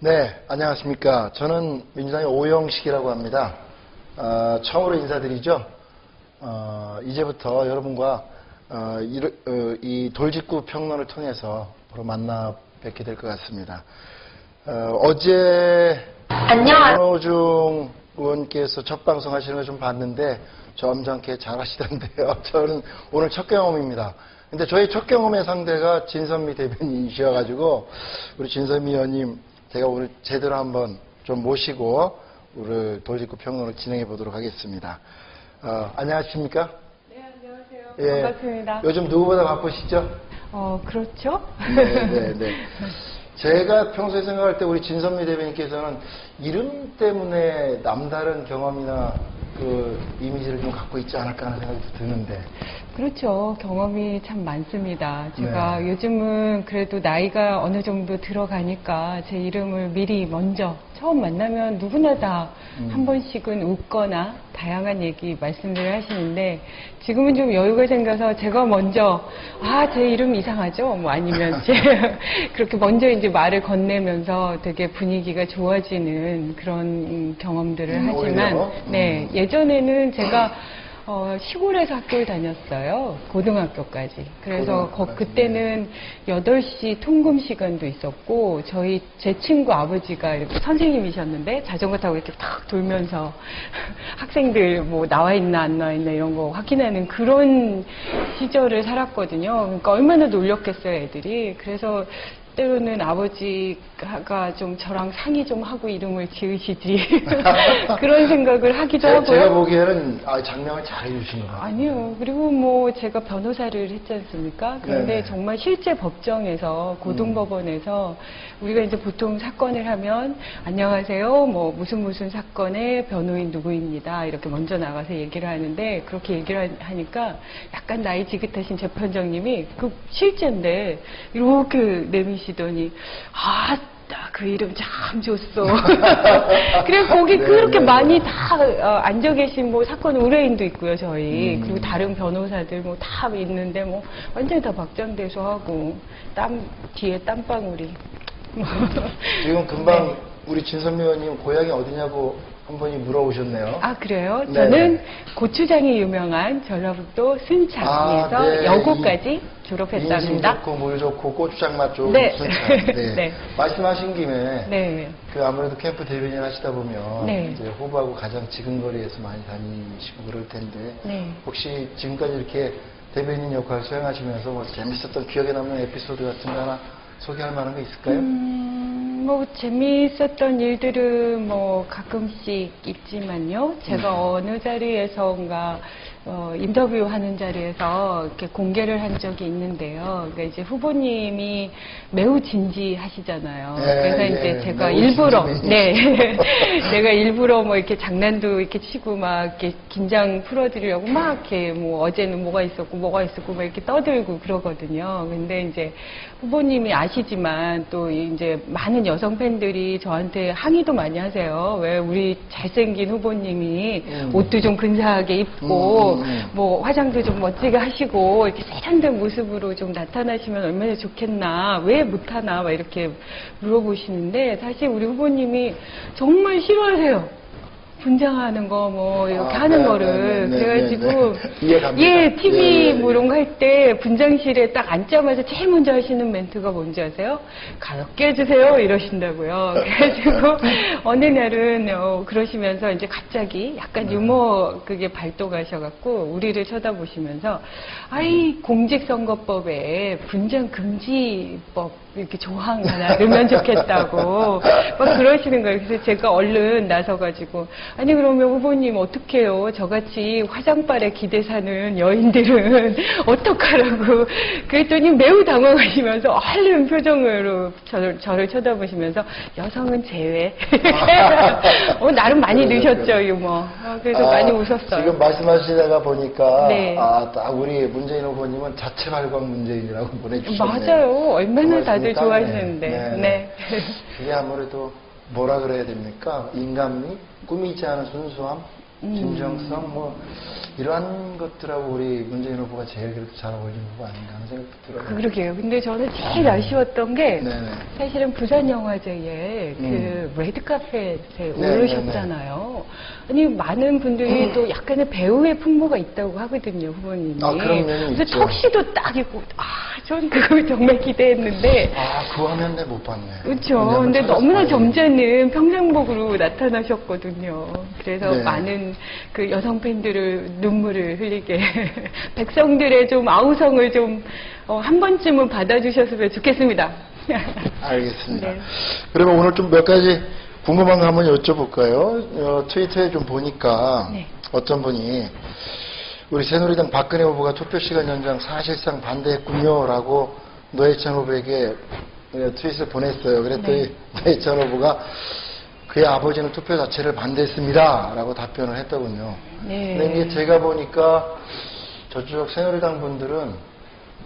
네, 안녕하십니까. 저는 민주당의 오영식이라고 합니다. 처음으로 인사드리죠. 이제부터 여러분과 이 돌직구 평론을 통해서 바로 만나 뵙게 될 것 같습니다. 어제 안호중 의원께서 첫 방송 하시는 걸 좀 봤는데 점잖게 잘 하시던데요. 저는 오늘 첫 경험입니다. 근데 저희 첫 경험의 상대가 진선미 대변인이셔가지고 우리 진선미 의원님 제가 오늘 제대로 한번 좀 모시고 우리 돌직구 평론을 진행해 보도록 하겠습니다. 안녕하십니까? 네, 안녕하세요. 예, 반갑습니다. 요즘 누구보다 바쁘시죠? 그렇죠? 네. 제가 평소에 생각할 때 우리 진선미 대변인께서는 이름 때문에 남다른 경험이나 그 이미지를 좀 갖고 있지 않을까 하는 생각이 드는데. 그렇죠. 경험이 참 많습니다. 제가 요즘은 그래도 나이가 어느 정도 들어가니까 제 이름을 미리 먼저 처음 만나면 누구나 다 한 번씩은 웃거나 다양한 얘기 말씀들을 하시는데 지금은 좀 여유가 생겨서 제가 먼저 제 이름 이상하죠? 뭐 아니면 그렇게 먼저 이제 말을 건네면서 되게 분위기가 좋아지는 그런 경험들을 하지만 네, 예전에는 제가 시골에서 학교를 다녔어요. 고등학교까지. 그래서 그때는 8시 통금 시간도 있었고, 제 친구 아버지가 이렇게 선생님이셨는데, 자전거 타고 이렇게 탁 돌면서 학생들 뭐 나와 있나 안 나와 있나 이런 거 확인하는 그런 시절을 살았거든요. 그러니까 얼마나 놀렸겠어요, 애들이. 그래서 때로는 아버지가 좀 저랑 상의 좀 하고 이름을 지으시지 그런 생각을 하기도 하고요. 제가 보기에는 장명을 잘 해주신 것 같아요. 아니요. 그리고 뭐 제가 변호사를 했지 않습니까? 그런데 네네. 정말 실제 법정에서 고등법원에서 우리가 이제 보통 사건을 하면 안녕하세요. 뭐 무슨 사건의 변호인 누구입니다. 이렇게 먼저 나가서 얘기를 하는데 그렇게 얘기를 하니까 약간 나이 지긋하신 재판장님이 그 실제인데 이렇게 내미시더니 그 이름 참 좋소. 그래 거기 그렇게 많이 다 앉아 계신 뭐 사건 의뢰인도 있고요, 저희. 그리고 다른 변호사들 뭐 다 있는데 뭐 완전히 다 박장대소 하고 뒤에 땀방울이. 지금 금방 네. 우리 진선미 의원님 고향이 어디냐고 한 분이 물어오셨네요. 그래요? 네. 저는 고추장이 유명한 전라북도 순창에서 여고까지 졸업했답니다. 인심 좋고 물 좋고 고추장 맛 좋은 네. 순창. 네. 말씀하신 김에 네. 그 아무래도 캠프 대변인 하시다 보면 네. 이제 후보하고 가장 지근거리에서 많이 다니시고 그럴 텐데 네. 혹시 지금까지 이렇게 대변인 역할을 수행하시면서 뭐 재밌었던 기억에 남는 에피소드 같은 거 하나 소개할 만한 거 있을까요? 뭐 재미있었던 일들은 뭐 가끔씩 있지만요. 제가 어느 자리에서인가 인터뷰하는 자리에서 이렇게 공개를 한 적이 있는데요. 그러니까 이제 후보님이 매우 진지하시잖아요. 그래서 이제 제가 일부러 제가 일부러 뭐 이렇게 장난도 이렇게 치고 막 이렇게 긴장 풀어드리려고 막 이렇게 뭐 어제는 뭐가 있었고 막 이렇게 떠들고 그러거든요. 근데 이제 후보님이 아시지만 또 이제 많은 여성 팬들이 저한테 항의도 많이 하세요. 왜 우리 잘생긴 후보님이 옷도 좀 근사하게 입고 뭐 화장도 좀 멋지게 하시고 이렇게 세련된 모습으로 좀 나타나시면 얼마나 좋겠나, 왜 못하나 막 이렇게 물어보시는데 사실 우리 후보님이 정말 싫어하세요. 분장하는 거 뭐 이렇게 하는 거를. 그래가지고 TV 뭐 이런 거 할 때 분장실에 딱 앉자마자 제일 먼저 하시는 멘트가 뭔지 아세요? 가볍게 해주세요 이러신다고요. 그래가지고 어느 날은 그러시면서 이제 갑자기 약간 유머 그게 발동하셔갖고 우리를 쳐다보시면서 공직선거법에 분장 금지법 이렇게 조항 하나 넣으면 좋겠다고 막 그러시는 거예요. 그래서 제가 얼른 나서가지고 아니 그러면 후보님 어떡해요? 저같이 화장빨에 기대 사는 여인들은 어떡하라고 그랬더니 매우 당황하시면서 얼른 표정으로 저를 쳐다보시면서 여성은 제외. 나름 많이 넣으셨죠 유머. 그래서 많이 웃었어요. 지금 말씀하시다가 보니까 네. 딱 우리 문재인 후보님은 자체 발광 문재인이라고 보내주셨네요. 맞아요. 얼마나 다들 좋아하시는데. 네. 그게 아무래도 뭐라 그래야 됩니까? 인간미, 꾸미지 않은 순수함, 진정성, 뭐 이러한 것들하고 우리 문재인 후보가 제일 그렇게 잘 어울리는 후보 아닌가 하는 생각도 들어요. 그러게요. 근데 저는 제일 아쉬웠던 게 네네. 사실은 부산영화제에 그 레드카펫에 오르셨잖아요. 아니 많은 분들이 또 약간의 배우의 풍모가 있다고 하거든요, 후보님이. 아, 그런 면이 그래서 있죠. 턱시도 딱 입고 전 그걸 정말 기대했는데 그 화면 내 못 봤네. 그렇죠. 한번 근데 찾아서 너무나 봐야겠네. 점잖은 평상복으로 나타나셨거든요. 그래서 네. 많은 그 여성 팬들을 눈물을 흘리게 백성들의 좀 아우성을 좀 한 번쯤은 받아주셨으면 좋겠습니다. 알겠습니다. 네. 그러면 오늘 좀 몇 가지 궁금한 거 한번 여쭤볼까요? 트위터에 좀 보니까 네. 어떤 분이 우리 새누리당 박근혜 후보가 투표시간 연장 사실상 반대했군요라고 노회찬 후보에게 트윗을 보냈어요. 그랬더니 네. 노회찬 후보가 그의 아버지는 투표 자체를 반대했습니다 라고 답변을 했더군요. 네. 근데 이게 제가 보니까 저쪽 새누리당 분들은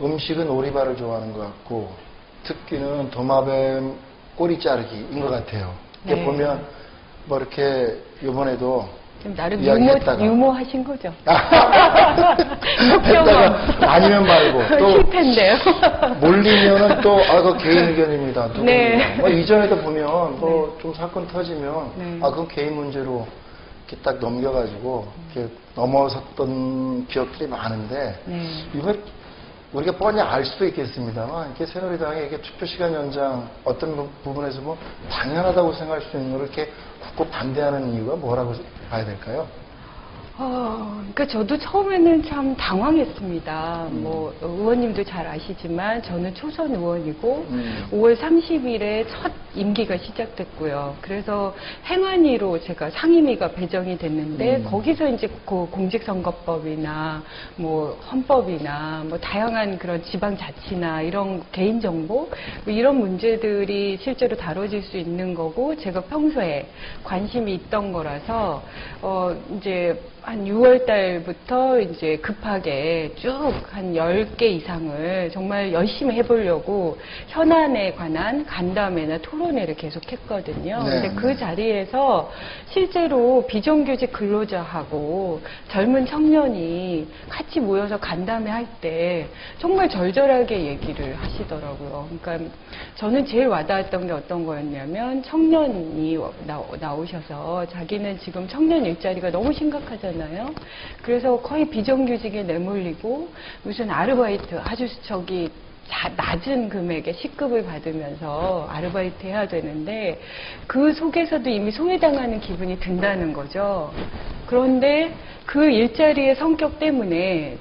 음식은 오리발을 좋아하는 것 같고 특기는 도마뱀 꼬리 자르기인 것 같아요. 이렇게 네. 보면 뭐 이렇게 이번에도 좀 나름 이야기했다가. 유머하신 거죠. 했다가 아니면 말고 또 실패인데요. 몰리면은 또 그거 개인 의견입니다. 누굽니다. 네. 뭐 이전에도 보면 뭐 좀 사건 터지면 네. 그건 개인 문제로 이렇게 딱 넘겨가지고 이렇게 넘어섰던 기억들이 많은데 네. 이거 우리가 뻔히 알 수도 있겠습니다만 이렇게 새누리당에 이렇게 투표 시간 연장 어떤 부분에서 뭐 당연하다고 생각할 수 있는 걸 이렇게 굳고 반대하는 이유가 뭐라고 봐야 될까요? 그러니까 저도 처음에는 참 당황했습니다. 뭐 의원님도 잘 아시지만 저는 초선 의원이고 5월 30일에 첫 임기가 시작됐고요. 그래서 행안위로 제가 상임위가 배정이 됐는데 거기서 이제 그 공직선거법이나 뭐 헌법이나 뭐 다양한 그런 지방자치나 이런 개인정보 뭐 이런 문제들이 실제로 다뤄질 수 있는 거고 제가 평소에 관심이 있던 거라서 이제 한 6월 달부터 이제 급하게 쭉 한 10개 이상을 정말 열심히 해보려고 현안에 관한 간담회나 토론회를 계속 했거든요. 네. 근데 그 자리에서 실제로 비정규직 근로자하고 젊은 청년이 같이 모여서 간담회 할 때 정말 절절하게 얘기를 하시더라고요. 그러니까 저는 제일 와닿았던 게 어떤 거였냐면 청년이 나오셔서 자기는 지금 청년 일자리가 너무 심각하잖아요. 그래서 거의 비정규직에 내몰리고 무슨 아르바이트 아주 낮은 금액의 시급을 받으면서 아르바이트 해야 되는데 그 속에서도 이미 소외당하는 기분이 든다는 거죠. 그런데 그 일자리의 성격 때문에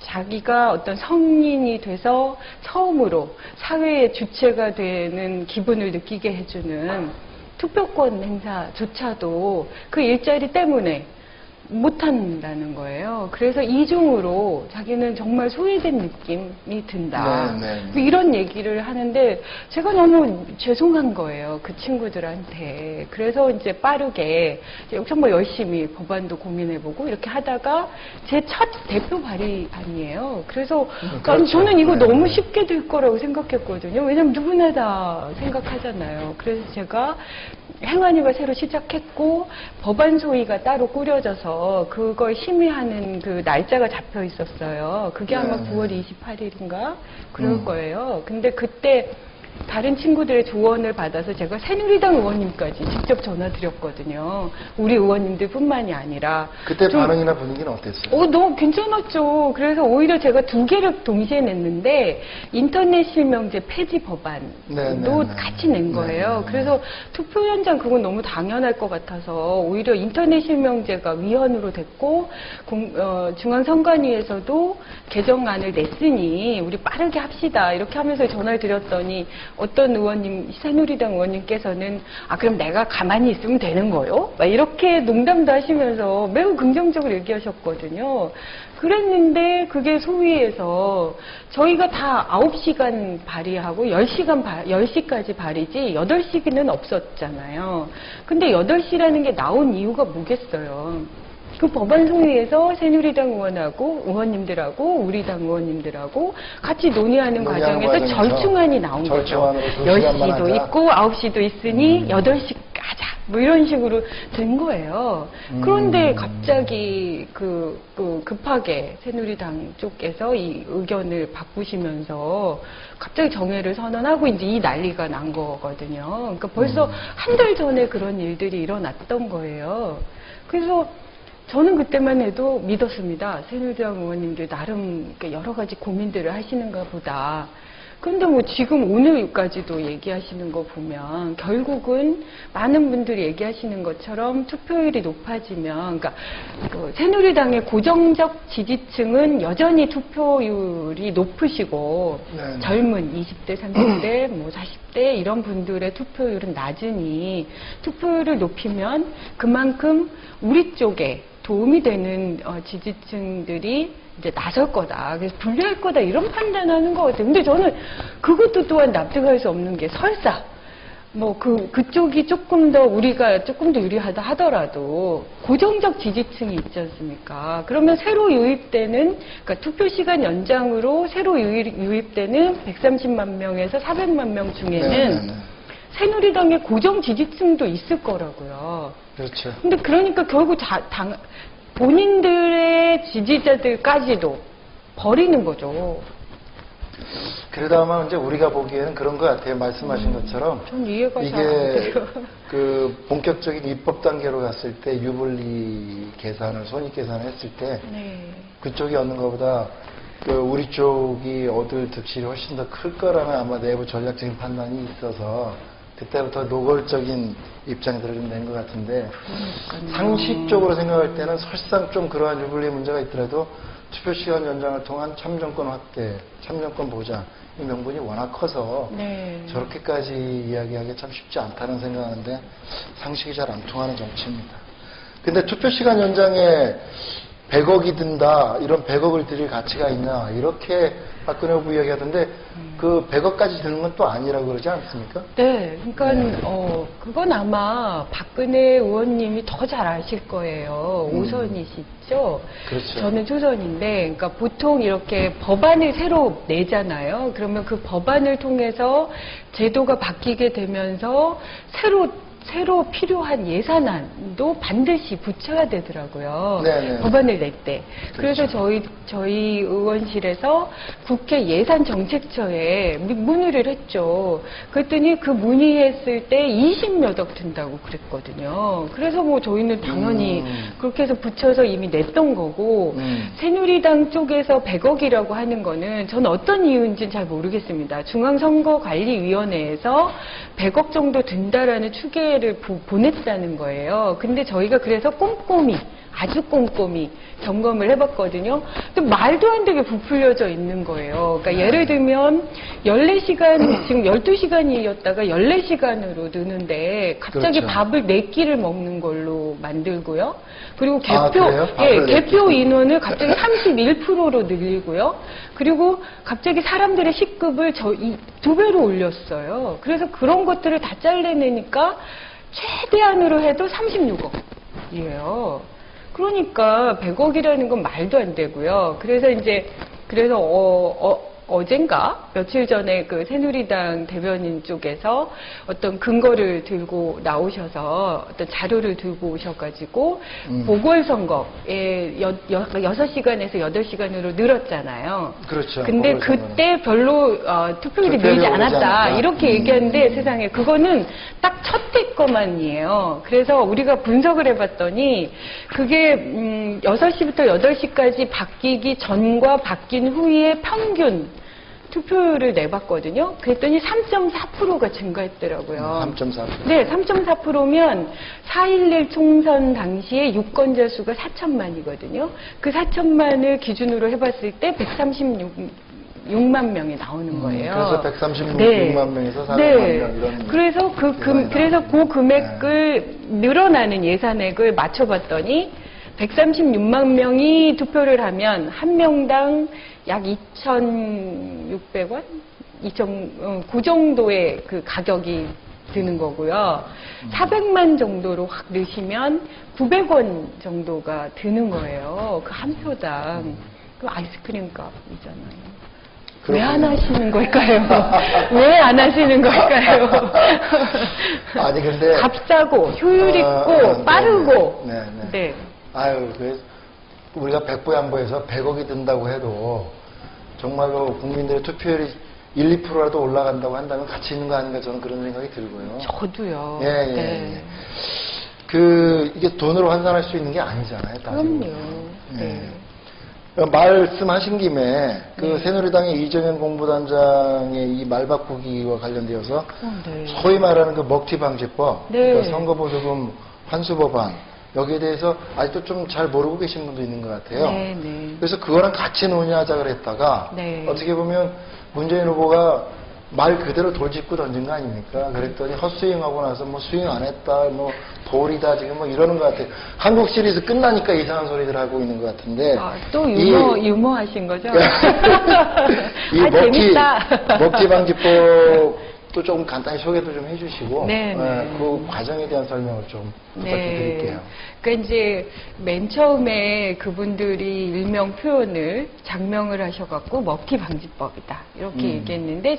자기가 어떤 성인이 돼서 처음으로 사회의 주체가 되는 기분을 느끼게 해주는 투표권 행사조차도 그 일자리 때문에 못한다는 거예요. 그래서 이중으로 자기는 정말 소외된 느낌이 든다. 네. 이런 얘기를 하는데 제가 너무 죄송한 거예요. 그 친구들한테. 그래서 이제 빠르게 정말 열심히 법안도 고민해보고 이렇게 하다가 제 첫 대표 발의안이에요. 그래서 그렇죠. 저는 이거 네. 너무 쉽게 될 거라고 생각했거든요. 왜냐면 누구나 다 생각하잖아요. 그래서 제가 행안위가 새로 시작했고 법안 소위가 따로 꾸려져서 그걸 심의하는 그 날짜가 잡혀 있었어요. 그게 아마 네. 9월 28일인가 그럴 거예요. 근데 그때 다른 친구들의 조언을 받아서 제가 새누리당 의원님까지 직접 전화 드렸거든요. 우리 의원님들 뿐만이 아니라. 그때 반응이나 분위기는 어땠어요? 너무 괜찮았죠. 그래서 오히려 제가 2개를 동시에 냈는데 인터넷 실명제 폐지 법안도 네. 같이 낸 거예요. 그래서 투표 현장 그건 너무 당연할 것 같아서 오히려 인터넷 실명제가 위헌으로 됐고 중앙선관위에서도 개정안을 냈으니 우리 빠르게 합시다 이렇게 하면서 전화를 드렸더니 어떤 의원님, 새누리당 의원님께서는 그럼 내가 가만히 있으면 되는 거요? 막 이렇게 농담도 하시면서 매우 긍정적으로 얘기하셨거든요. 그랬는데 그게 소위에서 저희가 다 9시간 발의하고 10시까지 발의지 8시는 없었잖아요. 근데 8시라는 게 나온 이유가 뭐겠어요? 그 법안 소위에서 새누리당 의원님들하고 우리 당 의원님들하고 같이 논의하는 과정에서 절충안이 나온 거죠. 10시도 있고 9시도 있으니 8시 가자. 뭐 이런 식으로 된 거예요. 그런데 갑자기 급하게 새누리당 쪽에서 이 의견을 바꾸시면서 갑자기 정회를 선언하고 이제 이 난리가 난 거거든요. 그러니까 벌써 한 달 전에 그런 일들이 일어났던 거예요. 그래서 저는 그때만 해도 믿었습니다. 새누리당 의원님들 나름 여러 가지 고민들을 하시는가 보다. 근데 뭐 지금 오늘까지도 얘기하시는 거 보면 결국은 많은 분들이 얘기하시는 것처럼 투표율이 높아지면, 그러니까 그 새누리당의 고정적 지지층은 여전히 투표율이 높으시고 네네. 젊은 20대, 30대, 뭐 40대 이런 분들의 투표율은 낮으니 투표율을 높이면 그만큼 우리 쪽에 도움이 되는 지지층들이 이제 나설 거다. 그래서 분리할 거다. 이런 판단하는 것 같아요. 근데 저는 그것도 또한 납득할 수 없는 게 설사 뭐 그쪽이 우리가 조금 더 유리하다 하더라도 고정적 지지층이 있지 않습니까? 그러면 새로 유입되는, 그러니까 투표 시간 연장으로 새로 유입되는 130만 명에서 400만 명 중에는 네네네. 새누리당의 고정 지지층도 있을 거라고요. 그렇죠. 근데 그러니까 결국 본인들의 지지자들까지도 버리는 거죠. 그러다 아마 이제 우리가 보기에는 그런 것 같아요. 말씀하신 것처럼. 전 이해가 잘 안 이게 돼요. 그 본격적인 입법 단계로 갔을 때 유불리 계산을, 손익 계산을 했을 때 네. 그쪽이 얻는 것보다 그 우리 쪽이 얻을 득실이 훨씬 더 클 거라는 아마 내부 전략적인 판단이 있어서 그때부터 노골적인 입장들을 좀 낸 것 같은데, 상식적으로 생각할 때는 설상 좀 그러한 유불리 문제가 있더라도 투표시간 연장을 통한 참정권 확대, 참정권 보장 이 명분이 워낙 커서 네. 저렇게까지 이야기하기 참 쉽지 않다는 생각하는데 상식이 잘 안 통하는 정치입니다. 근데 투표시간 연장에 100억이 든다, 이런 100억을 들일 가치가 있냐, 이렇게 박근혜 후보 이야기하던데 그 100억까지 드는 건 또 아니라고 그러지 않습니까? 네, 그러니까 그건 아마 박근혜 의원님이 더 잘 아실 거예요. 5선이시죠? 그렇죠. 저는 초선인데, 그러니까 보통 이렇게 법안을 새로 내잖아요. 그러면 그 법안을 통해서 제도가 바뀌게 되면서 새로 필요한 예산안도 반드시 붙여야 되더라고요. 네네. 법안을 낼 때. 그래서 그렇죠. 저희 의원실에서 국회 예산정책처에 문의를 했죠. 그랬더니 그 문의했을 때 20몇억 든다고 그랬거든요. 그래서 뭐 저희는 당연히 그렇게 해서 붙여서 이미 냈던 거고, 새누리당 쪽에서 100억이라고 하는 거는 저는 어떤 이유인지는 잘 모르겠습니다. 중앙선거관리위원회에서 100억 정도 든다라는 추계를 보냈다는 거예요. 근데 저희가 그래서 아주 꼼꼼히 점검을 해봤거든요. 근데 말도 안 되게 부풀려져 있는 거예요. 그러니까 예를 들면 14시간, 지금 12시간이었다가 14시간으로 느는데 갑자기 그렇죠. 밥을 4끼를 먹는 걸로 만들고요. 그리고 그래요? 밥을 개표 4끼. 인원을 갑자기 31%로 늘리고요. 그리고 갑자기 사람들의 식급을 2배로 올렸어요. 그래서 그런 것들을 다 잘라내니까 최대한으로 해도 36억이에요. 그러니까 100억이라는 건 말도 안 되고요. 그래서 어젠가 며칠 전에 그 새누리당 대변인 쪽에서 어떤 근거를 들고 나오셔서 어떤 자료를 들고 오셔가지고 보궐선거에 6시간에서 8시간으로 늘었잖아요. 그렇죠. 근데 보궐선거는. 그때 별로 투표율이 늘지 않았다. 이렇게 얘기하는데 세상에 그거는 딱 첫 해 것만이에요. 그래서 우리가 분석을 해봤더니 그게 6시부터 8시까지 바뀌기 전과 바뀐 후의 평균 투표율을 내봤거든요. 그랬더니 3.4%가 증가했더라고요. 3.4%. 네, 3.4%면 4.11 총선 당시에 유권자 수가 4천만이거든요. 그 4천만을 기준으로 해봤을 때 136만 명이 나오는 거예요. 그래서 136만 명에서 400만 명 이런. 그래서 그 금액을 늘어나는 예산액을 맞춰봤더니 136만 명이 투표를 하면 한 명당 약 2,600원? 그 정도의 그 가격이 드는 거고요. 400만 정도로 확 넣으시면 900원 정도가 드는 거예요. 그 한 표당. 그 아이스크림 값이잖아요. 왜 안 하시는 걸까요? 왜 안 하시는 걸까요? 아니, 근데. 값싸고, 효율 있고, 빠르고. 네. 네. 아유, 우리가 백보양보해서 100억이 든다고 해도 정말로 국민들의 투표율이 1, 2%라도 올라간다고 한다면 가치 있는 거 아닌가 저는 그런 생각이 들고요. 저도요. 예. 네. 이게 돈으로 환산할 수 있는 게 아니잖아요. 따지고. 그럼요. 네. 말씀하신 김에 네. 새누리당의 이정현 공보단장의 이 말 바꾸기와 관련되어서 네. 소위 말하는 그 먹튀방지법, 네. 그러니까 선거보조금 환수법안 여기에 대해서 아직도 좀 잘 모르고 계신 분도 있는 것 같아요. 네. 그래서 그거랑 같이 논의하자 그랬다가 네. 어떻게 보면 문재인 후보가 말 그대로 돌짚고 던진 거 아닙니까? 그랬더니 헛스윙하고 나서 뭐 스윙 안 했다, 뭐 볼이다 지금 뭐 이러는 것 같아요. 한국 시리즈 끝나니까 이상한 소리들 하고 있는 것 같은데. 또 유머하신 거죠? 재밌다. 먹튀방지법도 좀 간단히 소개도 좀 해주시고, 네. 그 과정에 대한 설명을 좀 부탁드릴게요. 그러니까 이제 맨 처음에 그분들이 일명 표현을 장명을 하셔갖고 먹튀방지법이다 이렇게 얘기했는데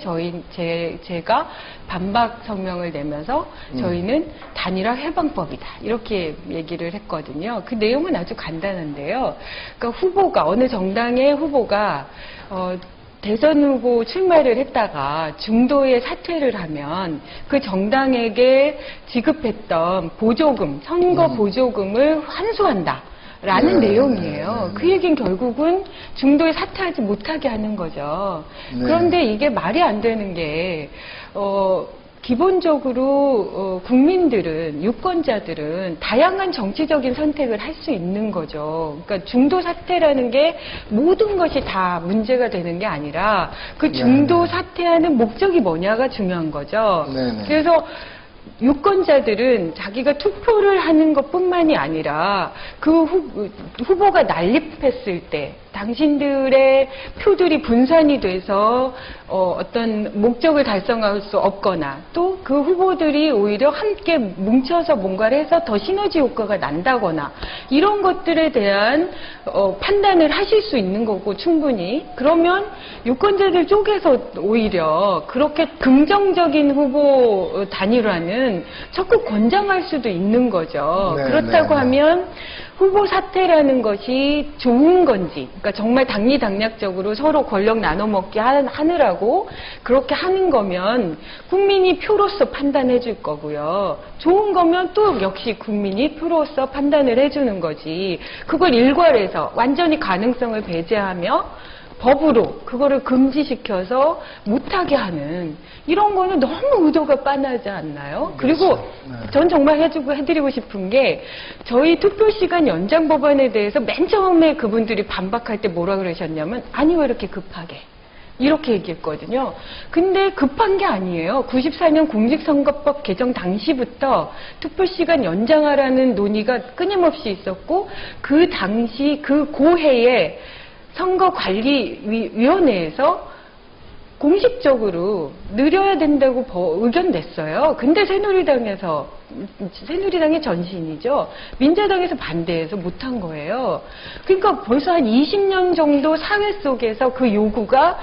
제가 반박 성명을 내면서 저희는 단일화 해방법이다 이렇게 얘기를 했거든요. 그 내용은 아주 간단한데요. 그러니까 어느 정당의 후보가 대선 후보 출마를 했다가 중도에 사퇴를 하면 그 정당에게 지급했던 보조금, 선거 보조금을 환수한다. 라는 내용이에요. 그 얘기는 결국은 중도에 사퇴하지 못하게 하는 거죠. 그런데 이게 말이 안 되는 게, 기본적으로 국민들은, 유권자들은 다양한 정치적인 선택을 할 수 있는 거죠. 그러니까 중도 사퇴라는 게 모든 것이 다 문제가 되는 게 아니라 그 중도 사퇴하는 목적이 뭐냐가 중요한 거죠. 그래서 유권자들은 자기가 투표를 하는 것뿐만이 아니라 그 후보가 난립했을 때 당신들의 표들이 분산이 돼서 어떤 목적을 달성할 수 없거나 또 그 후보들이 오히려 함께 뭉쳐서 뭔가를 해서 더 시너지 효과가 난다거나 이런 것들에 대한 판단을 하실 수 있는 거고 충분히 그러면 유권자들 쪽에서 오히려 그렇게 긍정적인 후보 단일화는 적극 권장할 수도 있는 거죠. 그렇다고 하면 후보 사퇴라는 것이 좋은 건지, 그러니까 정말 당리당략적으로 서로 권력 나눠먹기 하느라고 그렇게 하는 거면 국민이 표로서 판단해 줄 거고요. 좋은 거면 또 역시 국민이 표로서 판단을 해주는 거지. 그걸 일괄해서 완전히 가능성을 배제하며 법으로 그거를 금지시켜서 못하게 하는 이런 거는 너무 의도가 빤하지 않나요? 그리고 전 정말 해드리고 싶은 게 저희 투표시간 연장 법안에 대해서 맨 처음에 그분들이 반박할 때 뭐라 그러셨냐면 아니 왜 이렇게 급하게 이렇게 얘기했거든요. 근데 급한 게 아니에요. 94년 공직선거법 개정 당시부터 투표시간 연장하라는 논의가 끊임없이 있었고 그 당시 그 고해에 선거관리위원회에서 공식적으로 느려야 된다고 의견 냈어요. 근데 새누리당의 전신이죠. 민자당에서 반대해서 못한 거예요. 그러니까 벌써 한 20년 정도 사회 속에서 그 요구가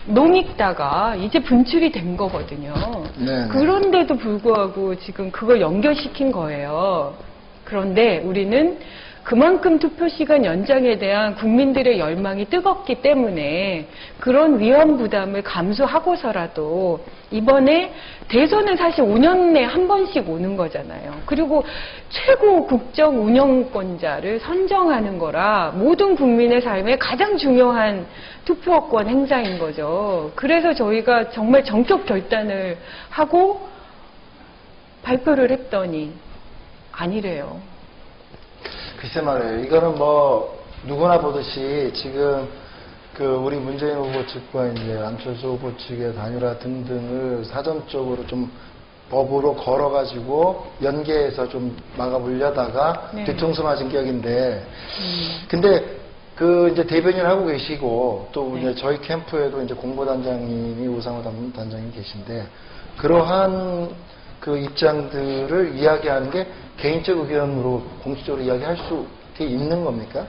논익다가 이제 분출이 된 거거든요. 그런데도 불구하고 지금 그걸 연결시킨 거예요. 그런데 우리는 그만큼 투표시간 연장에 대한 국민들의 열망이 뜨겁기 때문에 그런 위험 부담을 감수하고서라도 이번에 대선은 사실 5년에 한 번씩 오는 거잖아요. 그리고 최고 국정 운영권자를 선정하는 거라 모든 국민의 삶에 가장 중요한 투표권 행사인 거죠. 그래서 저희가 정말 전격 결단을 하고 발표를 했더니 아니래요. 글쎄 말이에요. 이거는 뭐 누구나 보듯이 지금 우리 문재인 후보 측과 이제 안철수 후보 측의 단일화 등등을 사전적으로 좀 법으로 걸어가지고 연계해서 좀 막아보려다가 뒤통수 맞은 격인데, 근데 이제 대변인 하고 계시고 또 이제 저희 캠프에도 이제 공보단장님이 우상호 단장님 계신데 그러한 그 입장들을 이야기하는 게 개인적 의견으로 공식적으로 이야기할 수 있는 겁니까?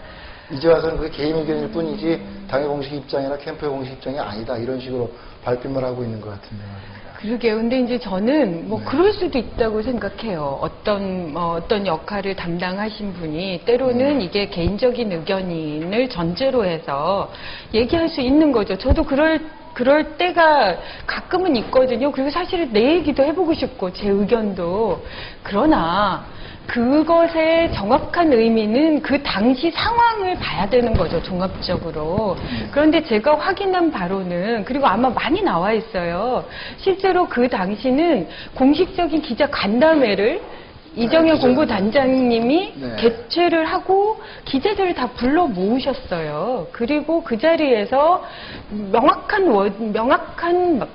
이제 와서는 그게 개인 의견일 뿐이지 당의 공식 입장이나 캠프의 공식 입장이 아니다. 이런 식으로 발뺌을 하고 있는 것 같은데 말입니다. 그러게요. 근데 이제 저는 뭐 네. 그럴 수도 있다고 생각해요. 어떤 역할을 담당하신 분이 때로는 이게 개인적인 의견을 전제로 해서 얘기할 수 있는 거죠. 저도 그럴 때가 가끔은 있거든요. 그리고 사실은 내 얘기도 해보고 싶고 제 의견도. 그러나 그것의 정확한 의미는 그 당시 상황을 봐야 되는 거죠, 종합적으로. 그런데 제가 확인한 바로는, 그리고 아마 많이 나와 있어요. 실제로 그 당시는 공식적인 기자 간담회를 이정현 공보단장님이 네. 개최를 하고 기자들을 다 불러 모으셨어요. 그리고 그 자리에서 명확한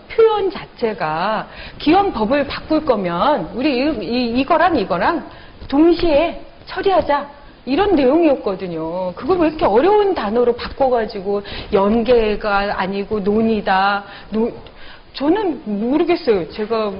표현 자체가 기원법을 바꿀 거면 우리 이거랑 동시에 처리하자. 이런 내용이었거든요. 그걸 왜 이렇게 어려운 단어로 바꿔가지고 연계가 아니고 논의다. 저는 모르겠어요. 제가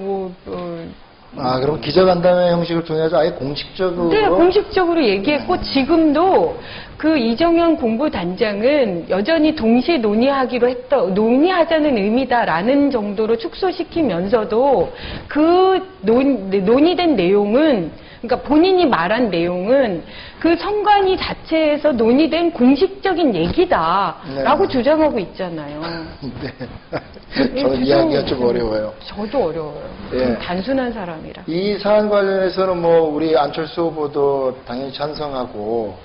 그럼 기자간담회 형식을 통해서 아예 공식적으로? 네, 공식적으로 얘기했고, 지금도 그 이정현 공보단장은 여전히 동시에 논의하자는 의미다라는 정도로 축소시키면서도 그 논의된 내용은, 그러니까 본인이 말한 내용은 그 선관위 자체에서 논의된 공식적인 얘기다라고 네. 주장하고 있잖아요. 네. 저는 이해하기가 좀 어려워요. 저도 어려워요. 예. 단순한 사람이라. 이 사안 관련해서는 우리 안철수 후보도 당연히 찬성하고,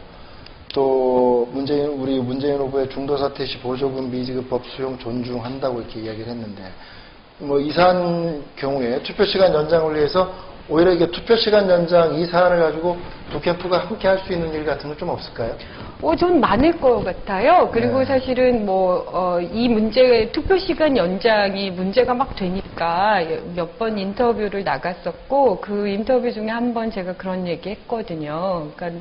또 우리 문재인 후보의 중도사퇴 시 보조금 미지급법 수용 존중한다고 이렇게 이야기를 했는데, 이 사안 경우에 투표 시간 연장을 위해서 오히려 이게 투표 시간 연장 이 사안을 가지고 두 캠프가 함께 할 수 있는 일 같은 건 좀 없을까요? 전 많을 것 같아요. 그리고 네. 사실은 이 투표 시간 연장이 문제가 막 되니까 몇 번 인터뷰를 나갔었고, 그 인터뷰 중에 한 번 제가 그런 얘기 했거든요. 그러니까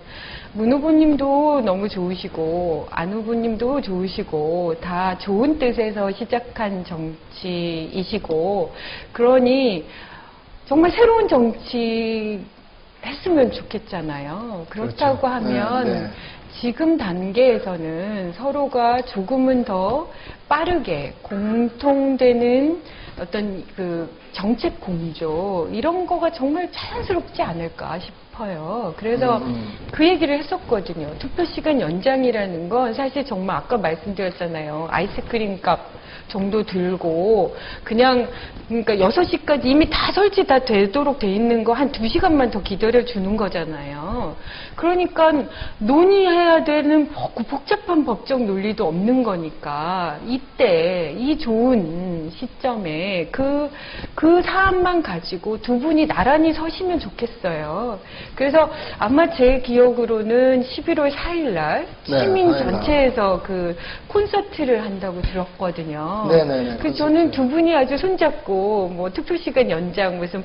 문 후보님도 너무 좋으시고, 안 후보님도 좋으시고, 다 좋은 뜻에서 시작한 정치이시고, 그러니 정말 새로운 정치 했으면 좋겠잖아요. 그렇다고 그렇죠. 하면 네. 지금 단계에서는 서로가 조금은 더 빠르게 공통되는 어떤 그 정책 공조 이런 거가 정말 자연스럽지 않을까 싶어요. 그래서 그 얘기를 했었거든요. 투표 시간 연장이라는 건 사실 정말 아까 말씀드렸잖아요. 아이스크림 값 정도 들고 그러니까 6시까지 이미 다 설치 다 되도록 돼 있는 거 한 2시간만 더 기다려 주는 거잖아요. 그러니까 논의해야 되는 복잡한 법적 논리도 없는 거니까 이때 이 좋은 시점에 그 사안만 가지고 두 분이 나란히 서시면 좋겠어요. 그래서 아마 제 기억으로는 11월 4일 날 네, 시민 4일 날. 전체에서 그 콘서트를 한다고 들었거든요. 네네네. 그래서 저는 두 분이 아주 손잡고 투표 시간 연장 무슨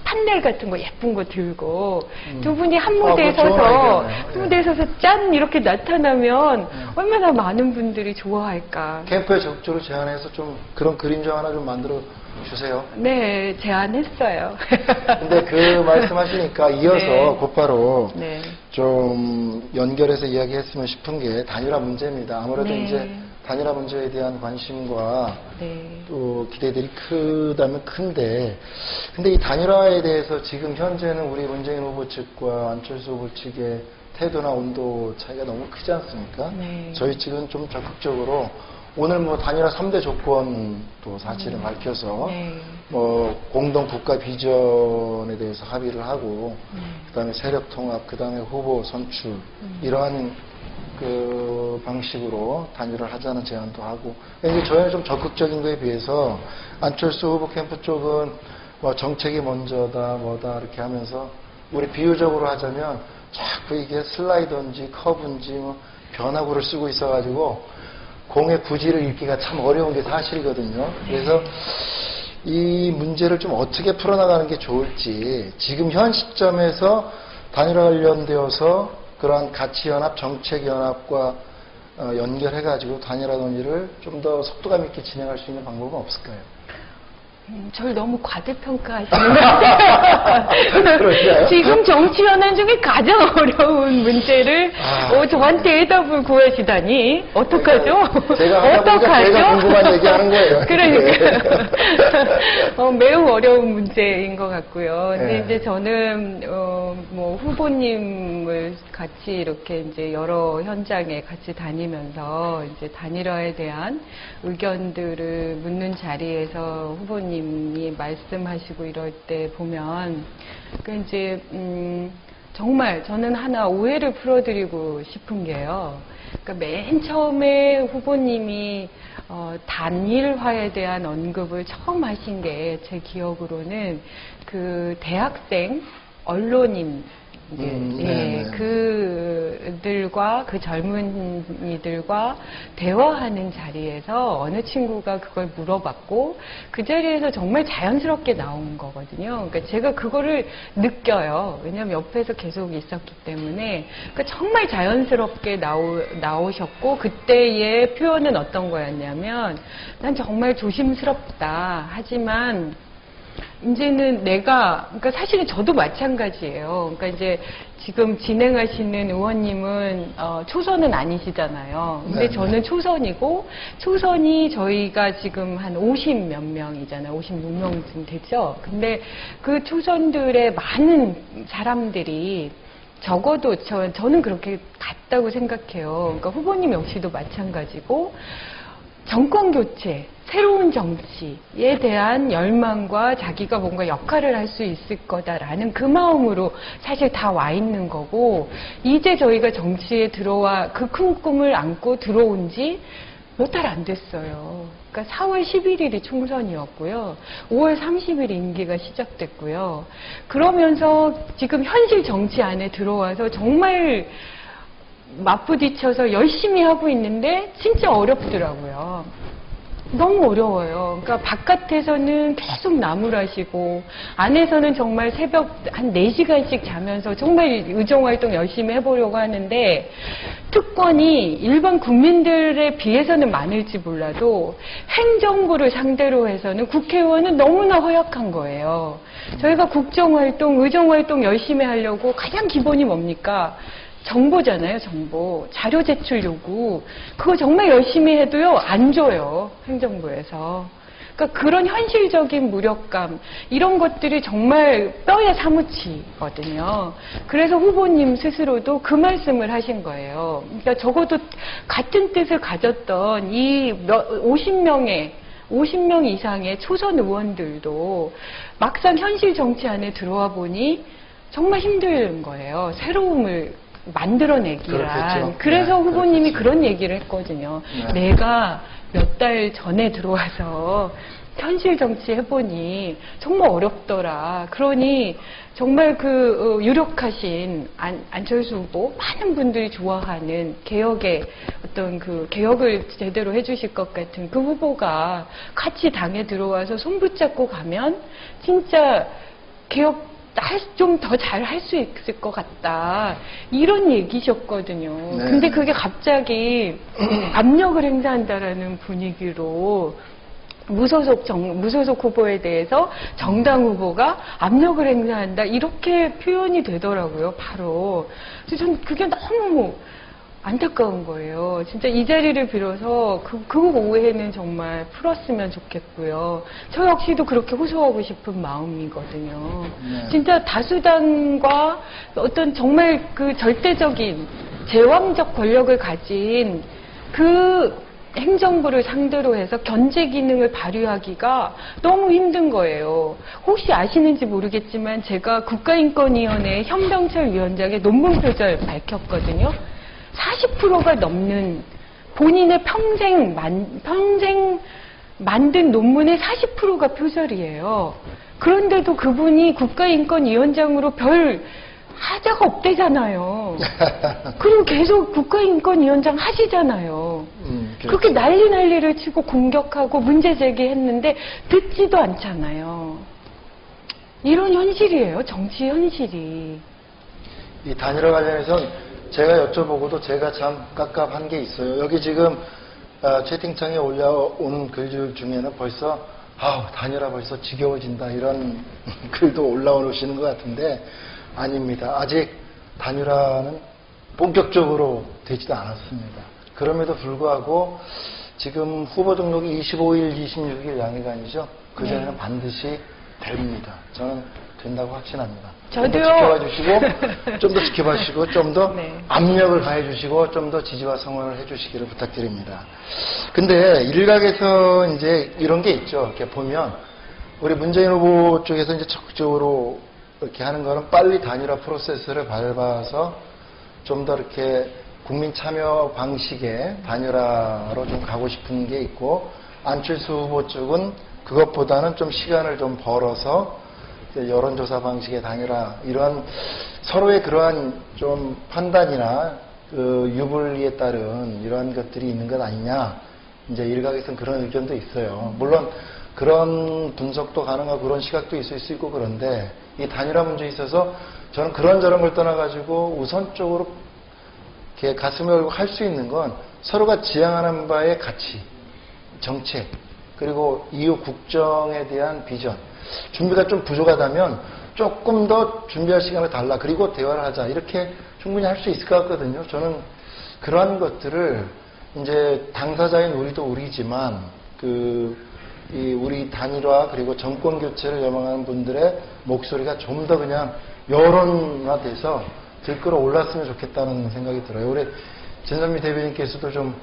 판넬 같은 거 예쁜 거 들고 두 분이 한 무대에 그거 좋은 서서 아이디어네요. 한 무대에 서서 짠 이렇게 나타나면 얼마나 많은 분들이 좋아할까. 캠프에 적극적으로 제안해서 좀 그런 그림자 하나 좀 만들어 주세요. 네, 제안했어요. 근데 그 말씀하시니까 이어서 네. 곧바로 네. 좀 연결해서 이야기했으면 싶은 게 단일화 문제입니다. 아무래도 네. 이제 단일화 문제에 대한 관심과 네. 또 기대들이 크다면 큰데, 근데 이 단일화에 대해서 지금 현재는 우리 문재인 후보 측과 안철수 후보 측의 태도나 온도 차이가 너무 크지 않습니까? 네. 저희 측은 좀 적극적으로 오늘 단일화 3대 조건 또 사실을 밝혀서 네. 공동 국가 비전에 대해서 합의를 하고 네. 그다음에 세력 통합, 그다음에 후보 선출 이러한 그 방식으로 단일화를 하자는 제안도 하고. 근데 저희는 좀 적극적인 거에 비해서 안철수 후보 캠프 쪽은 정책이 먼저다 뭐다 이렇게 하면서 우리 비유적으로 하자면 자꾸 이게 슬라이더인지 커브인지 변화구를 쓰고 있어가지고 공의 구질을 읽기가 참 어려운 게 사실이거든요. 그래서 이 문제를 좀 어떻게 풀어나가는 게 좋을지 지금 현 시점에서 단일화 관련되어서 그러한 가치연합, 정책연합과 연결해가지고 단일화 논의를 좀 더 속도감 있게 진행할 수 있는 방법은 없을까요? 저를 너무 과대평가하시는 것 같아요. 그러세요? 지금 정치 현안 중에 가장 어려운 문제를 저한테 해답을 구하시다니 어떡하죠? 제가 하다 보니까 제가 궁금한 얘기하는 거예요. 그러니까 매우 어려운 문제인 것 같고요. 근데 네. 이제 저는 뭐 후보님을 같이 이렇게 이제 여러 현장에 같이 다니면서 이제 단일화에 대한 의견들을 묻는 자리에서 후보님이 말씀하시고 이럴 때 보면 그 이제 정말 저는 하나 오해를 풀어드리고 싶은 게요. 그러니까 맨 처음에 후보님이 단일화에 대한 언급을 처음 하신 게 제 기억으로는 그 대학생 언론인 그들과 그 젊은이들과 대화하는 자리에서 어느 친구가 그걸 물어봤고 그 자리에서 정말 자연스럽게 나온 거거든요. 그러니까 제가 그거를 느껴요. 왜냐하면 옆에서 계속 있었기 때문에 그러니까 정말 자연스럽게 나오셨고 그때의 표현은 어떤 거였냐면 난 정말 조심스럽다. 하지만 이제는 그러니까 사실은 저도 마찬가지예요. 그러니까 이제 지금 진행하시는 의원님은 초선은 아니시잖아요. 근데 네네. 저는 초선이고, 초선이 저희가 지금 한 50 몇 명이잖아요. 56명쯤 되죠. 근데 그 초선들의 많은 사람들이 적어도 저는 그렇게 같다고 생각해요. 그러니까 후보님 역시도 마찬가지고, 정권 교체, 새로운 정치에 대한 열망과 자기가 뭔가 역할을 할 수 있을 거다라는 그 마음으로 사실 다 와 있는 거고, 이제 저희가 정치에 들어와 그 큰 꿈을 안고 들어온 지 몇 달 안 됐어요. 그러니까 4월 11일이 총선이었고요. 5월 30일 임기가 시작됐고요. 그러면서 지금 현실 정치 안에 들어와서 정말 맞부딪혀서 열심히 하고 있는데 진짜 어렵더라고요. 너무 어려워요. 그러니까 바깥에서는 계속 나무라시고 안에서는 정말 새벽 한 4시간씩 자면서 정말 의정활동 열심히 해보려고 하는데 특권이 일반 국민들에 비해서는 많을지 몰라도 행정부를 상대로 해서는 국회의원은 너무나 허약한 거예요. 저희가 국정활동, 의정활동 열심히 하려고 가장 기본이 뭡니까? 정보잖아요, 정보. 자료 제출 요구. 그거 정말 열심히 해도요, 안 줘요, 행정부에서. 그러니까 그런 현실적인 무력감, 이런 것들이 정말 뼈에 사무치거든요. 그래서 후보님 스스로도 그 말씀을 하신 거예요. 그러니까 적어도 같은 뜻을 가졌던 이 50명 이상의 초선 의원들도 막상 현실 정치 안에 들어와 보니 정말 힘든 거예요. 새로움을 만들어내기란. 그렇겠죠. 그래서 네, 후보님이 그렇겠죠. 그런 얘기를 했거든요. 네. 내가 몇 달 전에 들어와서 현실 정치 해보니 정말 어렵더라. 그러니 정말 그 유력하신 안철수 후보, 많은 분들이 좋아하는 개혁의 어떤 그 개혁을 제대로 해주실 것 같은 그 후보가 같이 당에 들어와서 손 붙잡고 가면 진짜 개혁 좀 더 잘 할 수 있을 것 같다. 이런 얘기셨거든요. 네. 근데 그게 갑자기 압력을 행사한다라는 분위기로 무소속 후보에 대해서 정당 후보가 압력을 행사한다. 이렇게 표현이 되더라고요, 바로. 그래서 전 그게 너무 안타까운 거예요. 진짜 이 자리를 빌어서 그 오해는 정말 풀었으면 좋겠고요. 저 역시도 그렇게 호소하고 싶은 마음이거든요. 네. 진짜 다수당과 어떤 정말 그 절대적인 제왕적 권력을 가진 그 행정부를 상대로 해서 견제 기능을 발휘하기가 너무 힘든 거예요. 혹시 아시는지 모르겠지만 제가 국가인권위원회 현병철 위원장의 논문 표절 밝혔거든요. 40%가 넘는 본인의 평생 만든 논문의 40%가 표절이에요. 그런데도 그분이 국가인권위원장으로 별 하자가 없대잖아요. 그리고 계속 국가인권위원장 하시잖아요. 그렇죠. 그렇게 난리를 치고 공격하고 문제 제기했는데 듣지도 않잖아요. 이런 현실이에요. 정치 현실이. 이 단일화 관련해서는 제가 여쭤보고도 제가 참 깝깝한 게 있어요. 여기 지금 채팅창에 올라온 글들 중에는 벌써 단일화 벌써 지겨워진다 이런 글도 올라오시는 것 같은데 아닙니다. 아직 단일화는 본격적으로 되지도 않았습니다. 그럼에도 불구하고 지금 후보 등록이 25일, 26일 양일간이죠. 그 전에는 네. 반드시 됩니다. 저는 된다고 확신합니다. 저도요. 좀 더 지켜봐 주시고, 좀 더 네. 압력을 가해 주시고, 좀 더 지지와 성원을 해 주시기를 부탁드립니다. 근데 일각에서 이제 이런 게 있죠. 이렇게 보면 우리 문재인 후보 쪽에서 이제 적극적으로 이렇게 하는 거는 빨리 단일화 프로세스를 밟아서 좀 더 이렇게 국민 참여 방식의 단일화로 좀 가고 싶은 게 있고, 안철수 후보 쪽은 그것보다는 좀 시간을 좀 벌어서 여론조사 방식의 단일화, 이러한 서로의 그러한 좀 판단이나 그 유불리에 따른 이러한 것들이 있는 것 아니냐, 이제 일각에서는 그런 의견도 있어요. 물론 그런 분석도 가능하고 그런 시각도 있을 수 있고, 그런데 이 단일화 문제에 있어서 저는 그런저런 걸 떠나가지고 우선적으로 이렇게 가슴을 열고 할 수 있는 건 서로가 지향하는 바의 가치, 정책, 그리고 이후 국정에 대한 비전, 준비가 좀 부족하다면 조금 더 준비할 시간을 달라, 그리고 대화를 하자, 이렇게 충분히 할 수 있을 것 같거든요. 저는 그러한 것들을 이제 당사자인 우리도 우리지만 우리 단일화 그리고 정권 교체를 열망하는 분들의 목소리가 좀 더 그냥 여론화돼서 들끓어 올랐으면 좋겠다는 생각이 들어요. 우리 진선미 대변인께서도 좀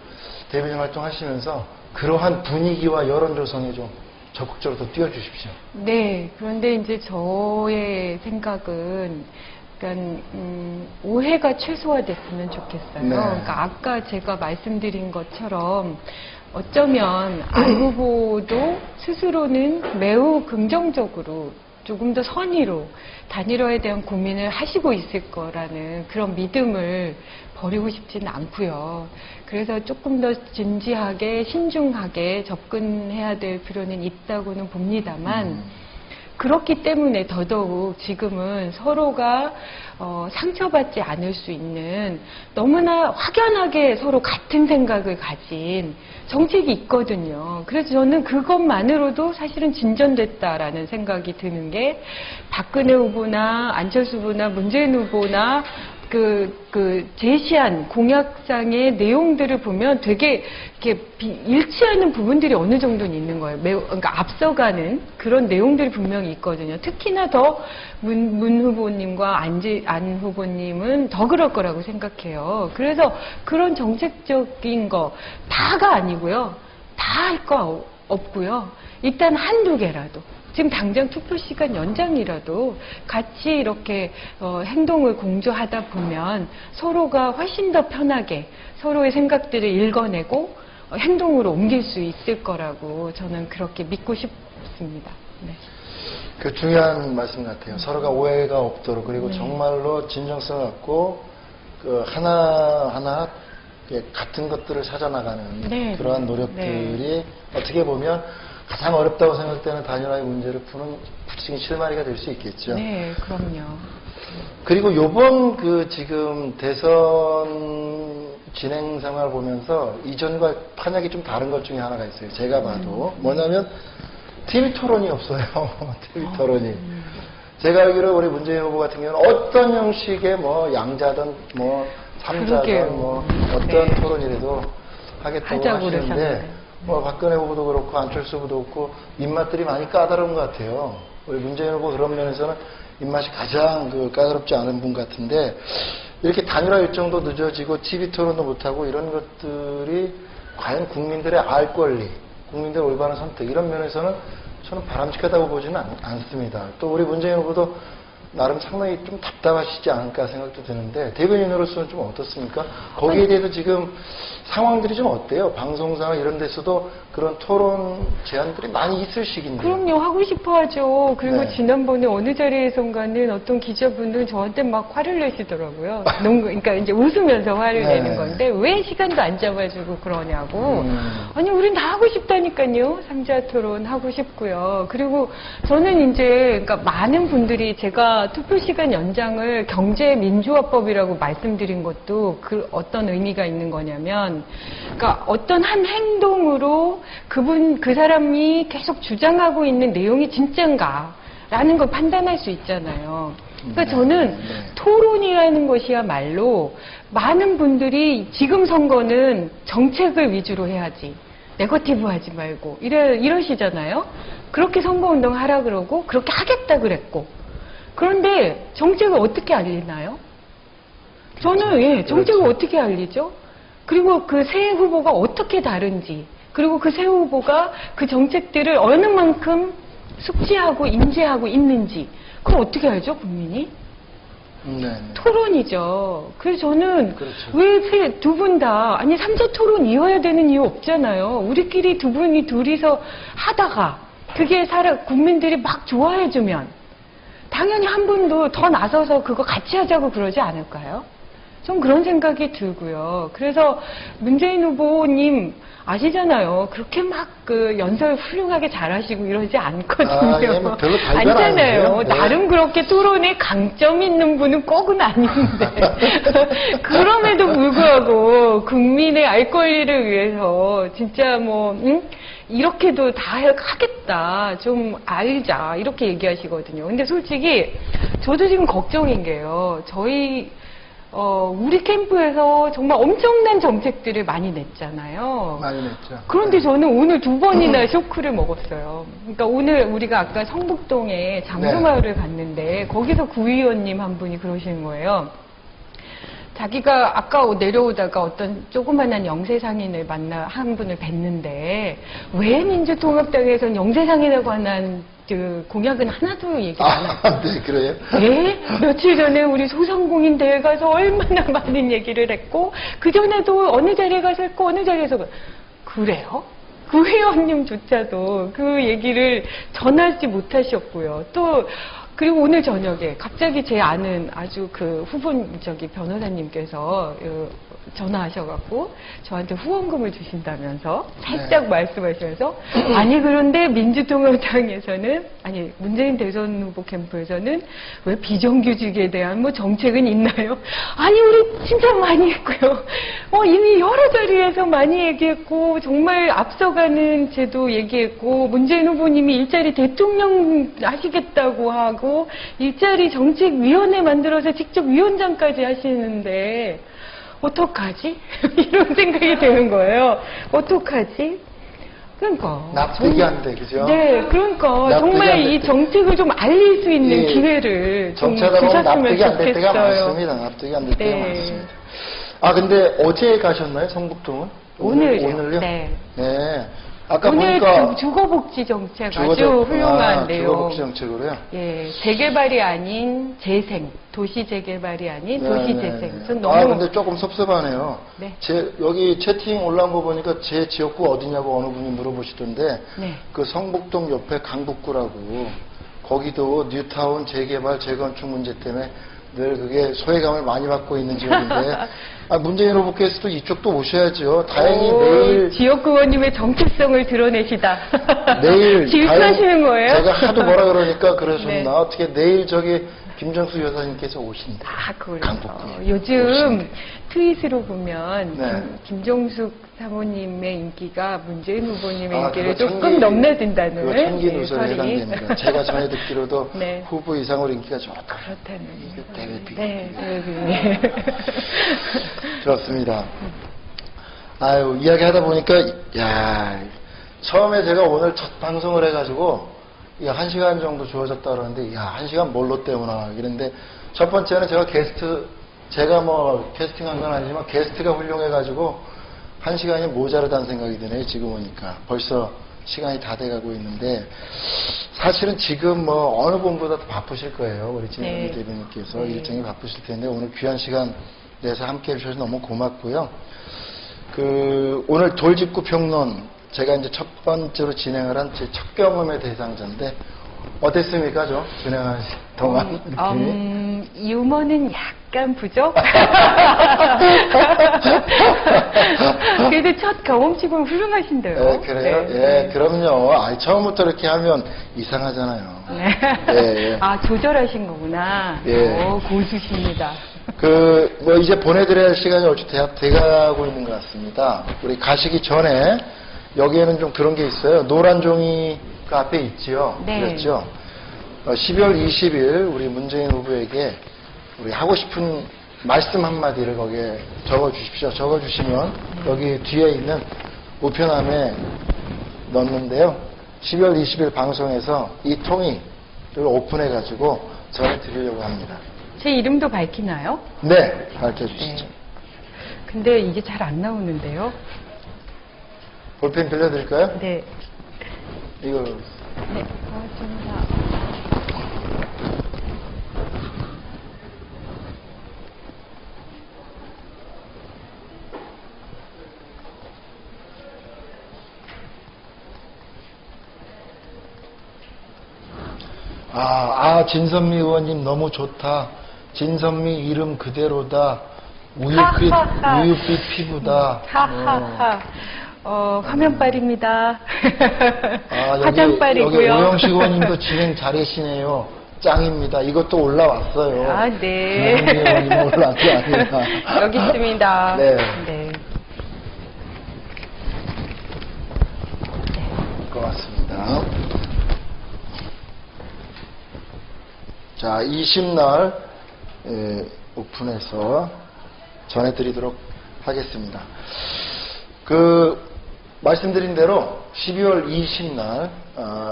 대변인 활동하시면서 그러한 분위기와 여론 조성에 좀 적극적으로 더 뛰어주십시오. 네, 그런데 이제 저의 생각은, 그러니까 오해가 최소화됐으면 좋겠어요. 네. 그러니까 아까 제가 말씀드린 것처럼 어쩌면 안 후보도 스스로는 매우 긍정적으로, 조금 더 선의로 단일화에 대한 고민을 하시고 있을 거라는 그런 믿음을 버리고 싶지는 않고요. 그래서 조금 더 진지하게 신중하게 접근해야 될 필요는 있다고는 봅니다만, 그렇기 때문에 더더욱 지금은 서로가 상처받지 않을 수 있는, 너무나 확연하게 서로 같은 생각을 가진 정책이 있거든요. 그래서 저는 그것만으로도 사실은 진전됐다라는 생각이 드는 게, 박근혜 후보나 안철수 후보나 문재인 후보나 제시한 공약상의 내용들을 보면 되게 이렇게 일치하는 부분들이 어느 정도는 있는 거예요. 그러니까 앞서가는 그런 내용들이 분명히 있거든요. 특히나 더 문 후보님과 안 후보님은 더 그럴 거라고 생각해요. 그래서 그런 정책적인 거 다가 아니고요. 다 할 거 없고요. 일단 한두 개라도. 지금 당장 투표 시간 연장이라도 같이 이렇게 행동을 공조하다 보면 서로가 훨씬 더 편하게 서로의 생각들을 읽어내고 행동으로 옮길 수 있을 거라고 저는 그렇게 믿고 싶습니다. 네. 그 중요한 말씀 같아요. 서로가 오해가 없도록, 그리고 네. 정말로 진정성 갖고 하나하나 같은 것들을 찾아나가는 네. 그러한 노력들이 어떻게 보면 가장 어렵다고 생각되는 단일화의 문제를 푸는 구체적인 실마리가 될 수 있겠죠. 네, 그럼요. 그리고 요번 지금 대선 진행 상황을 보면서 이전과 판약이 좀 다른 것 중에 하나가 있어요. 제가 봐도. 뭐냐면 TV 토론이 없어요. TV 토론이. 제가 알기로 우리 문재인 후보 같은 경우는 어떤 형식의 양자든 삼자든 그러게요. 어떤 네. 토론이라도 하겠다고 하자고 하시는데, 그러셨는데. 박근혜 후보도 그렇고 안철수 후보도 그렇고 입맛들이 많이 까다로운 것 같아요. 우리 문재인 후보 그런 면에서는 입맛이 가장 까다롭지 않은 분 같은데, 이렇게 단일화 일정도 늦어지고 TV 토론도 못하고 이런 것들이 과연 국민들의 알 권리, 국민들의 올바른 선택, 이런 면에서는 저는 바람직하다고 보지는 않습니다. 또 우리 문재인 후보도 나름 상당히 좀 답답하시지 않을까 생각도 드는데, 대변인으로서는 좀 어떻습니까? 거기에 대해서 지금 상황들이 좀 어때요? 방송사나 이런 데서도 그런 토론 제안들이 많이 있을 시기인데. 그럼요, 하고 싶어 하죠. 그리고 네. 지난번에 어느 자리에선가는 어떤 기자분은 저한테 막 화를 내시더라고요. 그러니까 이제 웃으면서 화를 네. 내는 건데, 왜 시간도 안 잡아주고 그러냐고. 아니, 우린 다 하고 싶다니까요. 상자 토론 하고 싶고요. 그리고 저는 이제, 그러니까 많은 분들이 제가 제가 투표시간 연장을 경제민주화법이라고 말씀드린 것도 그 어떤 의미가 있는 거냐면, 그러니까 어떤 한 행동으로 그 사람이 계속 주장하고 있는 내용이 진짠가 라는 걸 판단할 수 있잖아요. 그러니까 저는 토론이라는 것이야말로 많은 분들이 지금 선거는 정책을 위주로 해야지, 네거티브 하지 말고 이러시잖아요. 그렇게 선거운동 하라 그러고 그렇게 하겠다 그랬고, 그런데 정책을 어떻게 알리나요? 저는 예, 정책을 그렇죠. 어떻게 알리죠? 그리고 그 새 후보가 어떻게 다른지, 그리고 그 새 후보가 그 정책들을 어느 만큼 숙지하고 인지하고 있는지, 그걸 어떻게 알죠, 국민이? 네. 토론이죠. 그래서 저는 그렇죠. 왜 두 분 다, 아니, 삼자 토론 이어야 되는 이유 없잖아요. 우리끼리 두 분이 둘이서 하다가 그게 국민들이 막 좋아해주면 당연히 한 분도 더 나서서 그거 같이 하자고 그러지 않을까요? 좀 그런 생각이 들고요. 그래서 문재인 후보님 아시잖아요. 그렇게 막 그 연설 훌륭하게 잘하시고 이러지 않거든요. 예, 뭐 별로 달변 아니잖아요. 아니세요? 네. 나름 그렇게 토론에 강점 있는 분은 꼭은 아닌데 그럼에도 불구하고 국민의 알 권리를 위해서 진짜 뭐 이렇게도 다 하겠다, 좀 알자, 이렇게 얘기하시거든요. 근데 솔직히 저도 지금 걱정인 게요. 우리 캠프에서 정말 엄청난 정책들을 많이 냈잖아요. 많이 냈죠. 그런데 저는 오늘 두 번이나 쇼크를 먹었어요. 그러니까 오늘 우리가 아까 성북동에 장수마을을 갔는데 거기서 구의원님 한 분이 그러시는 거예요. 자기가 아까 내려오다가 어떤 조그만한 영세상인을 한 분을 뵀는데 왜 민주통합당에서는 영세상인에 관한 그 공약은 하나도 얘기를 안 하고. 네, 그래요? 네, 며칠 전에 우리 소상공인 대회 가서 얼마나 많은 얘기를 했고, 그 전에도 어느 자리에 가서 했고, 어느 자리에서 그래요? 그 회원님조차도 그 얘기를 전하지 못하셨고요. 또 그리고 오늘 저녁에 갑자기 제 아는 아주 그 변호사님께서 전화하셔갖고 저한테 후원금을 주신다면서 살짝 말씀하시면서 아니 그런데 민주통합당에서는 아니 문재인 대선 후보 캠프에서는 왜 비정규직에 대한 뭐 정책은 있나요? 아니 우리 진짜 많이 했고요. 이미 여러 자리에서 많이 얘기했고 정말 앞서가는 제도 얘기했고 문재인 후보님이 일자리 대통령 하시겠다고 하고 일자리 정책위원회 만들어서 직접 위원장까지 하시는데 어떡하지? 이런 생각이 드는 거예요. 어떡하지? 그러니까. 납득이 안 돼, 그죠? 네, 그러니까. 납득이 정말 안 이 돼. 정책을 좀 알릴 수 있는 예, 기회를 좀 정치하다 보면 주셨으면 납득이 안 될 때가 좋겠어요. 많습니다. 납득이 안 될 때가 네. 많습니다. 아, 근데 어제 가셨나요? 성북동은? 오늘요. 네. 네. 아까 오늘 보니까 주거복지 정책 아주 훌륭한 내용. 주거복지 정책으로요? 예, 재개발이 아닌 재생, 도시 재개발이 아닌 도시 재생. 전 너무 근데 조금 섭섭하네요. 네. 여기 채팅 올라온 거 보니까 제 지역구 어디냐고 어느 분이 물어보시던데, 네. 그 성북동 옆에 강북구라고, 거기도 뉴타운 재개발, 재건축 문제 때문에 늘 그게 소외감을 많이 받고 있는 지역인데, 문재인 후보께서도 이쪽도 오셔야죠. 다행히 내일. 지역구 의원님의 정체성을 드러내시다. 내일. 질투하시는 거예요? 제가 하도 뭐라 그러니까 그러셨나. 네. 어떻게 내일 김정수 여사님께서 오신다. 그래요. 강북구에 요즘 오신다. 트윗으로 보면 네. 김종숙 사모님의 인기가 문재인 후보님의 인기를 그거 조금 넘나든다는 그거 천기 누설에 설이. 해당됩니다. 제가 전에 듣기로도 네. 후보 이상으로 인기가 좋다. 그렇다는 대비. 네. 좋습니다. 아유, 이야기하다 보니까, 처음에 제가 오늘 첫 방송을 해가지고, 1시간 정도 주어졌다 그러는데, 1시간 뭘로 때우나, 이랬는데, 첫 번째는 제가 뭐, 캐스팅한 건 아니지만, 게스트가 훌륭해가지고, 1시간이 모자르다는 생각이 드네요, 지금 보니까. 벌써 시간이 다 돼가고 있는데, 사실은 지금 뭐, 어느 분보다 더 바쁘실 거예요, 우리 진영미 대변인께서. 일정이 바쁘실 텐데, 오늘 귀한 시간 내서 함께 해주셔서 너무 고맙고요. 오늘 돌직구 평론, 제가 이제 첫 번째로 진행을 한 제 첫 경험의 대상자인데, 어땠습니까, 저 진행하신 동안 느낌이? 유머는 약간 부족? 그래도 첫 경험치고는 훌륭하신데요. 네, 그래요? 네. 예, 그럼요. 처음부터 이렇게 하면 이상하잖아요. 네. 예, 예. 아, 조절하신 거구나. 예. 고수십니다. 뭐 이제 보내드려야 할 시간이 얼추 돼가고 있는 것 같습니다. 우리 가시기 전에 여기에는 좀 그런 게 있어요. 노란 종이가 앞에 있지요. 네. 그렇죠. 12월 20일 우리 문재인 후보에게 우리 하고 싶은 말씀 한마디를 거기에 적어주십시오. 적어주시면 여기 뒤에 있는 우편함에 넣는데요. 12월 20일 방송에서 이 통이 오픈해가지고 전해드리려고 합니다. 제 이름도 밝히나요? 네, 밝혀주시죠. 네. 근데 이게 잘 안 나오는데요. 볼펜 빌려드릴까요? 네. 이거 네, 고맙습니다. 진선미 의원님 너무 좋다. 진선미 이름 그대로다. 우유빛 피부다. 하하하. 화면빨입니다. 여기 화장빨이고요. 오영식 의원님도 진행 잘하시네요. 짱입니다. 이것도 올라왔어요. 아, 네. 김현미 의원님 올라온 게 아니라. 여기 있습니다. 네. 네. 고맙습니다. 자, 20날 오픈해서 전해드리도록 하겠습니다. 말씀드린 대로 12월 20날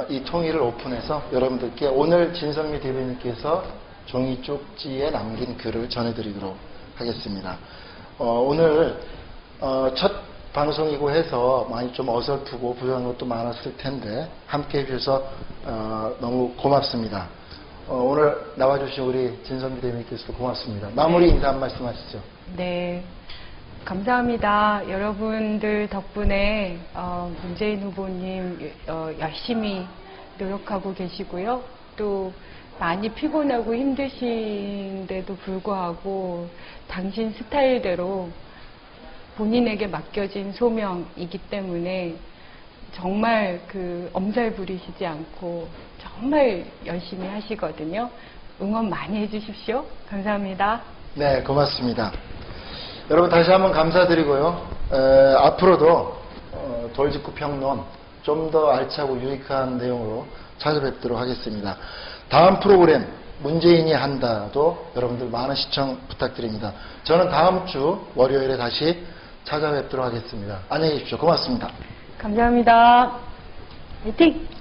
이 통일을 오픈해서 여러분들께 오늘 진선미 대변인께서 종이 쪽지에 남긴 글을 전해드리도록 하겠습니다. 오늘 첫 방송이고 해서 많이 좀 어설프고 부족한 것도 많았을 텐데 함께 해주셔서 너무 고맙습니다. 오늘 나와주신 우리 진선미 대변인께서도 고맙습니다. 마무리 인사 한 말씀 하시죠. 네. 감사합니다. 여러분들 덕분에 문재인 후보님 열심히 노력하고 계시고요. 또 많이 피곤하고 힘드신데도 불구하고 당신 스타일대로 본인에게 맡겨진 소명이기 때문에 정말 엄살 부리시지 않고 정말 열심히 하시거든요. 응원 많이 해주십시오. 감사합니다. 네, 고맙습니다. 여러분 다시 한번 감사드리고요. 앞으로도 돌직구 평론 좀 더 알차고 유익한 내용으로 찾아뵙도록 하겠습니다. 다음 프로그램 문재인이 한다도 여러분들 많은 시청 부탁드립니다. 저는 다음 주 월요일에 다시 찾아뵙도록 하겠습니다. 안녕히 계십시오. 고맙습니다. 감사합니다. 화이팅!